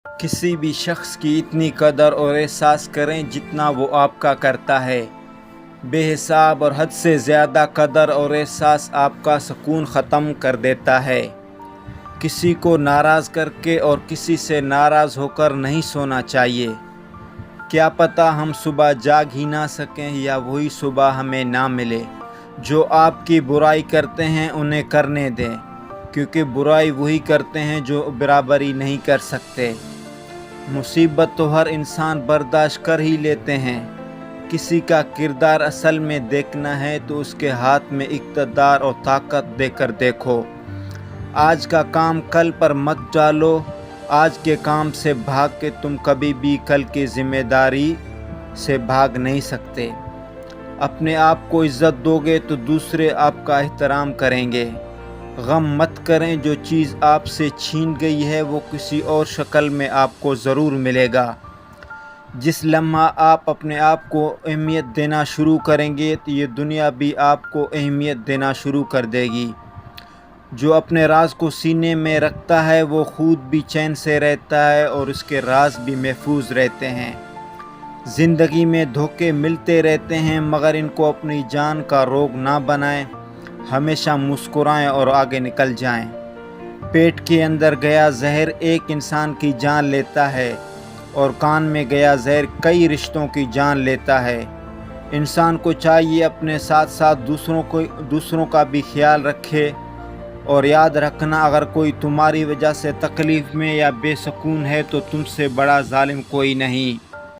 کسی بھی شخص کی اتنی قدر اور احساس کریں جتنا وہ آپ کا کرتا ہے۔ بے حساب اور حد سے زیادہ قدر اور احساس آپ کا سکون ختم کر دیتا ہے۔ کسی کو ناراض کر کے اور کسی سے ناراض ہو کر نہیں سونا چاہیے۔ کیا پتہ ہم صبح جاگ ہی نہ سکیں یا وہی صبح ہمیں نہ ملے۔ جو آپ کی برائی کرتے ہیں انہیں کرنے دیں، کیونکہ برائی وہی کرتے ہیں جو برابری نہیں کر سکتے۔ مصیبت تو ہر انسان برداشت کر ہی لیتے ہیں۔ کسی کا کردار اصل میں دیکھنا ہے تو اس کے ہاتھ میں اقتدار اور طاقت دے کر دیکھو۔ آج کا کام کل پر مت ڈالو۔ آج کے کام سے بھاگ کے تم کبھی بھی کل کی ذمہ داری سے بھاگ نہیں سکتے۔ اپنے آپ کو عزت دو گے تو دوسرے آپ کا احترام کریں گے۔ غم مت کریں، جو چیز آپ سے چھین گئی ہے وہ کسی اور شکل میں آپ کو ضرور ملے گا۔ جس لمحہ آپ اپنے آپ کو اہمیت دینا شروع کریں گے تو یہ دنیا بھی آپ کو اہمیت دینا شروع کر دے گی۔ جو اپنے راز کو سینے میں رکھتا ہے وہ خود بھی چین سے رہتا ہے اور اس کے راز بھی محفوظ رہتے ہیں۔ زندگی میں دھوکے ملتے رہتے ہیں مگر ان کو اپنی جان کا روگ نہ بنائیں۔ ہمیشہ مسکرائیں اور آگے نکل جائیں۔ پیٹ کے اندر گیا زہر ایک انسان کی جان لیتا ہے اور کان میں گیا زہر کئی رشتوں کی جان لیتا ہے۔ انسان کو چاہیے اپنے ساتھ ساتھ دوسروں کا بھی خیال رکھے، اور یاد رکھنا اگر کوئی تمہاری وجہ سے تکلیف میں یا بے سکون ہے تو تم سے بڑا ظالم کوئی نہیں۔